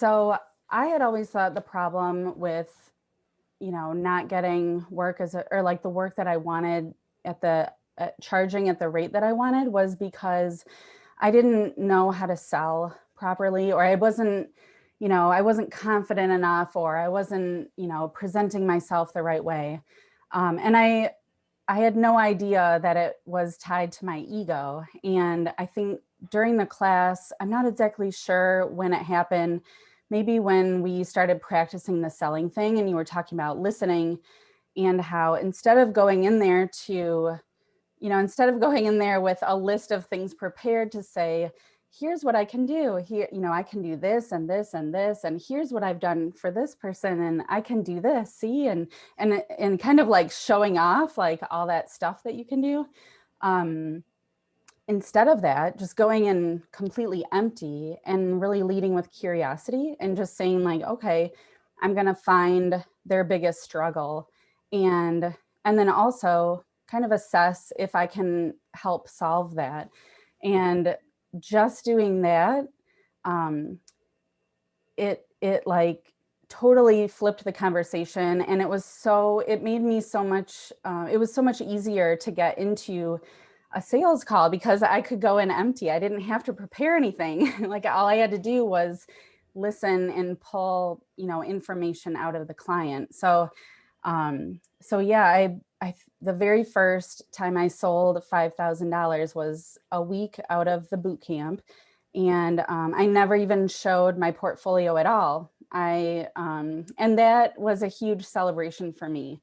So I had always thought the problem with, not getting work or like the work that I wanted at the charging at the rate that I wanted was because I didn't know how to sell properly, or I wasn't confident enough, or I wasn't, presenting myself the right way. And I had no idea that it was tied to my ego. And I think during the class, I'm not exactly sure when it happened, maybe when we started practicing the selling thing and you were talking about listening, and how instead of going in there with a list of things prepared to say, here's what I can do here, I can do this and this and this, and here's what I've done for this person, and I can do this, see, and kind of like showing off like all that stuff that you can do. Um, Instead of that, just going in completely empty and really leading with curiosity and just saying like, okay, I'm going to find their biggest struggle, and and then also kind of assess if I can help solve that. And just doing that, um, it like totally flipped the conversation, and it made me so much, it was so much easier to get into a sales call because I could go in empty. I didn't have to prepare anything. Like all I had to do was listen and pull, information out of the client. So yeah, the very first time I sold $5,000 was a week out of the boot camp, and I never even showed my portfolio at all. And that was a huge celebration for me.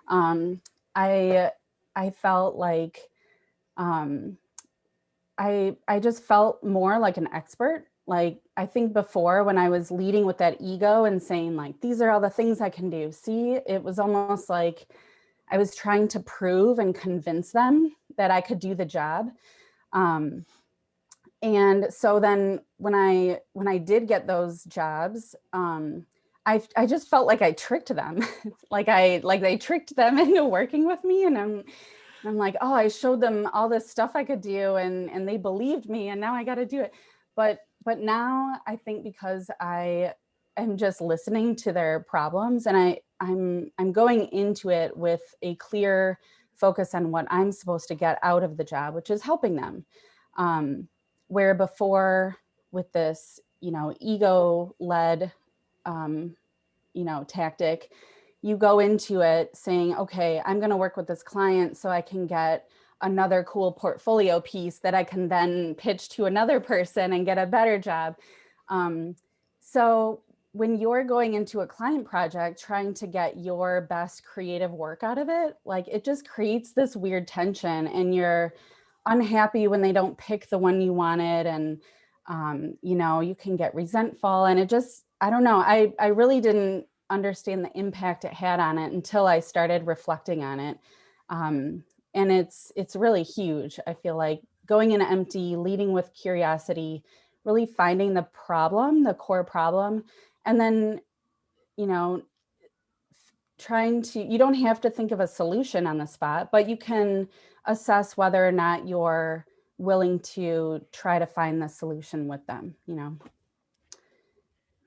Um, I I felt like um, I just felt more like an expert. Like I think before, when I was leading with that ego and saying like, these are all the things I can do. See, it was almost like I was trying to prove and convince them that I could do the job. Um, and so then when I did get those jobs, I just felt like I tricked them, like they tricked them into working with me, and I'm like, oh, I showed them all this stuff I could do, and they believed me, and now I got to do it. But now I think because I am just listening to their problems, and I'm going into it with a clear focus on what I'm supposed to get out of the job, which is helping them. Um, where before, with this, ego led, um, tactic, you go into it saying, okay, I'm going to work with this client so I can get another cool portfolio piece that I can then pitch to another person and get a better job. So when you're going into a client project trying to get your best creative work out of it, like it just creates this weird tension, and you're unhappy when they don't pick the one you wanted, and you can get resentful, and it just, I don't know, I really didn't understand the impact it had on it until I started reflecting on it. Um, and it's really huge. I feel like going in empty, leading with curiosity, really finding the core problem, and then, you know, you don't have to think of a solution on the spot, but you can assess whether or not you're willing to try to find the solution with them.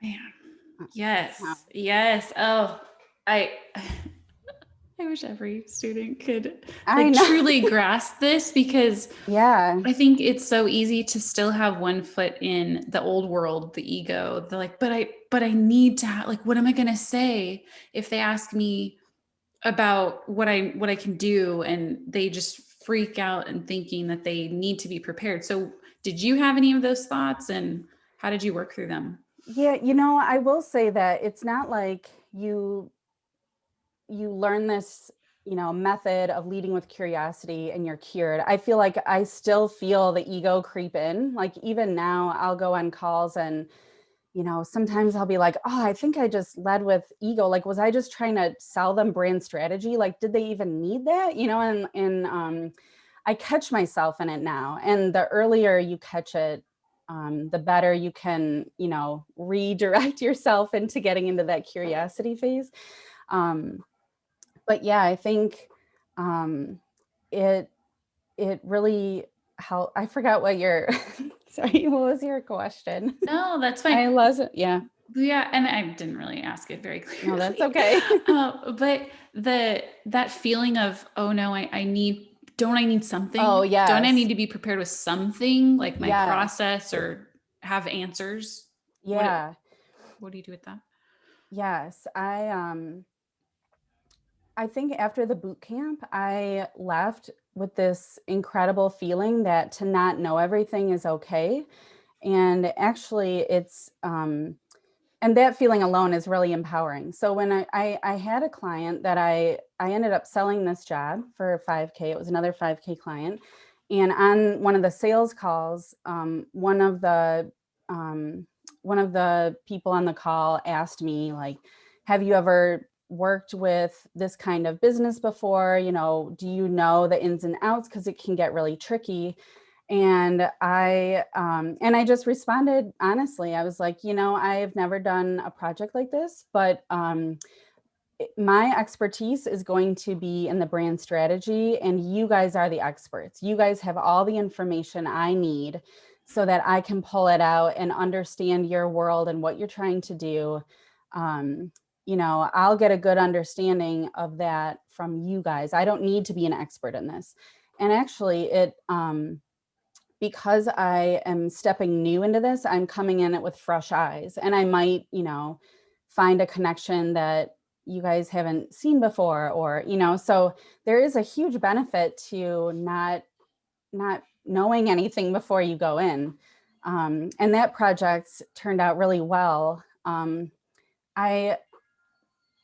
Man. Wow. Yes. Yes. Oh, I I wish every student could I like know. truly grasp this, because Yeah. I think it's so easy to still have one foot in the old world, the ego. They're like, but I need to like, what am I going to say if they ask me about what I can do, and they just freak out and thinking that they need to be prepared. So, did you have any of those thoughts, and how did you work through them? Yeah, I will say that it's not like you learn this, method of leading with curiosity and you're cured. I feel like I still feel the ego creep in. Like even now I'll go on calls, and sometimes I'll be like, oh, I think I just led with ego. Like, was I just trying to sell them brand strategy? Like, did they even need that? And I catch myself in it now. And the earlier you catch it, the better you can, redirect yourself into getting into that curiosity phase. Um, but yeah, I think um, it it really helped. I forgot what your sorry, what was your question? No, that's fine. I lost it. Yeah. Yeah, and I didn't really ask it very No, that's clearly. okay. But that feeling of, oh no, I need, don't I need Oh, something? Don't I need yes. to be prepared with something like my Yes. process or have answers? What Yeah. what do you do with that? Yes. I think after the boot camp, I left with this incredible feeling that to not know everything is okay. And actually and that feeling alone is really empowering. So when I had a client that I ended up selling this job for 5K. It was another 5K client. And on one of the sales calls, um, one of the people on the call asked me, like, have you ever worked with this kind of business before? You know, do you know the ins and outs? Because it can get really tricky. And I just responded honestly. I was like, you know, I've never done a project like this, but my expertise is going to be in the brand strategy, and you guys are the experts. You guys have all the information I need so that I can pull it out and understand your world and what you're trying to do. Um, you know, I'll get a good understanding of that from you guys. I don't need to be an expert in this. And actually, because I am stepping new into this, I'm coming in it with fresh eyes, and I might, you know, find a connection that you guys haven't seen before, or, you know, so there is a huge benefit to not knowing anything before you go in. And that project turned out really well. I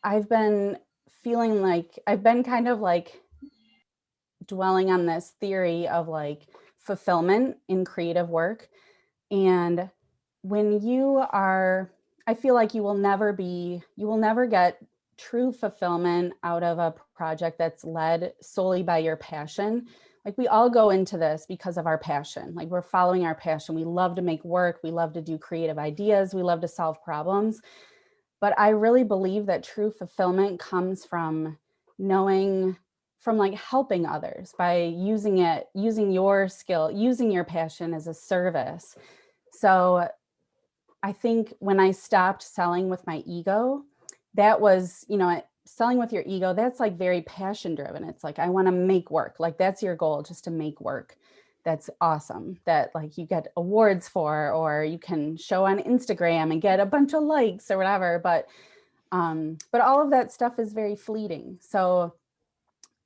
I've been feeling like I've been kind of like dwelling on this theory of like fulfillment in creative work. And when you are, I feel like you will never get true fulfillment out of a project that's led solely by your passion. Like we all go into this because of our passion. Like we're following our passion. We love to make work. We love to do creative ideas. We love to solve problems. But I really believe that true fulfillment comes from knowing, from like helping others by using your skill, using your passion as a service. So I think when I stopped selling with my ego, that was, you know, selling with your ego, that's like very passion driven. It's like, I want to make work. Like that's your goal, just to make work. That's awesome. That like you get awards for, or you can show on Instagram and get a bunch of likes or whatever. But all of that stuff is very fleeting. So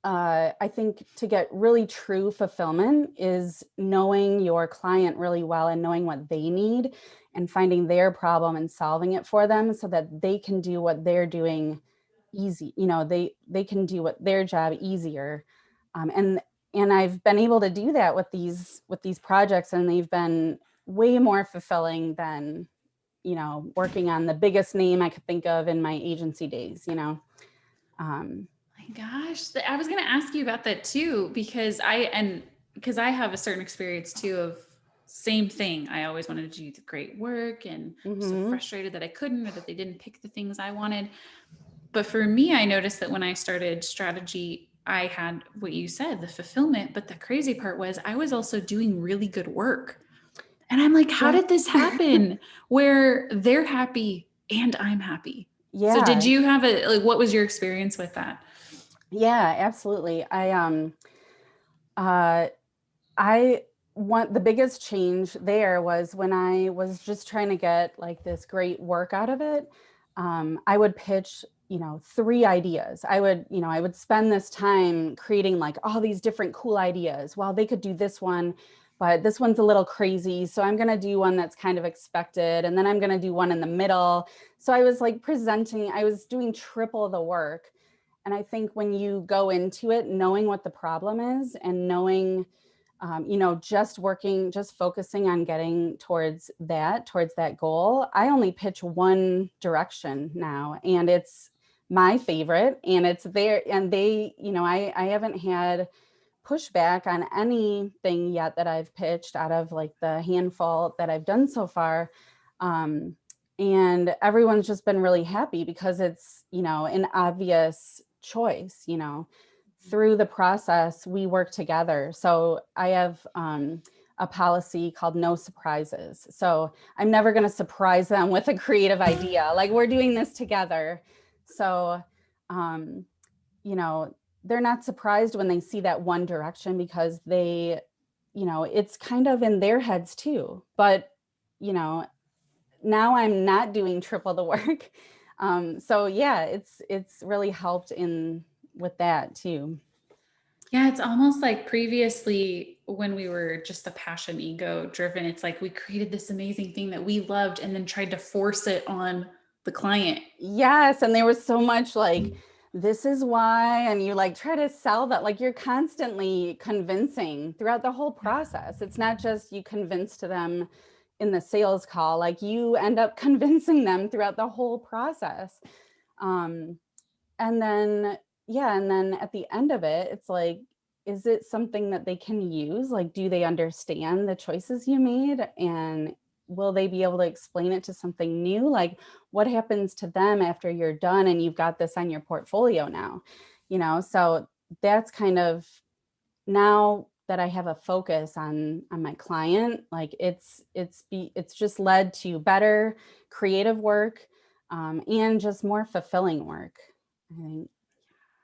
I think to get really true fulfillment is knowing your client really well and knowing what they need and finding their problem and solving it for them so that they can do what they're doing easy. You know, they can do what their job easier. Um, and and I've been able to do that with these projects, and they've been way more fulfilling than, you know, working on the biggest name I could think of in my agency days, you know. Um, My gosh, I was going to ask you about that too, because I have a certain experience too of same thing. I always wanted to do the great work and was so mhm. frustrated that I couldn't, or that they didn't pick the things I wanted. But for me, I noticed that when I started strategy, I had what you said, the fulfillment. But the crazy part was I was also doing really good work. And I'm like, how Yeah. did this happen where they're happy and I'm happy? So did Yeah. you have what was your experience with that? Yeah, absolutely. Uh, I want the biggest change there was when I was just trying to get like this great work out of it. I would pitch, you know, three ideas. I would spend this time creating like all these different cool ideas. Well, they could do this one, but this one's a little crazy. So I'm going to do one that's kind of expected. And then I'm going to do one in the middle. So I was like I was doing triple the work. And I think when you go into it knowing what the problem is and knowing, you know, just focusing on getting towards that goal. I only pitch one direction now, and it's my favorite, and it's there. And they, you know, I haven't had pushback on anything yet that I've pitched out of like the handful that I've done so far. Um, and everyone's just been really happy because it's, you know, an obvious choice, you know, through the process we work together. So I have a policy called no surprises. So I'm never going to surprise them with a creative idea. Like, we're doing this together. So, you know, they're not surprised when they see that one direction, because they, you know, it's kind of in their heads too. But, you know, now I'm not doing triple the work. So yeah, it's really helped in with that too. Yeah, it's almost like previously when we were just the passion ego driven, it's like we created this amazing thing that we loved and then tried to force it on the client. Yes, and there was so much like, this is why, and you like try to sell that, like you're constantly convincing throughout the whole process. It's not just you convince to them in the sales call, like you end up convincing them throughout the whole process. Um, and then, yeah, and then at the end of it, it's like, is it something that they can use? Like, do they understand the choices you made? And will they be able to explain it to something new? Like, what happens to them after you're done and you've got this on your portfolio now? You know, so that's kind of, now that I have a focus on my client, like it's just led to better creative work, and just more fulfilling work, I think.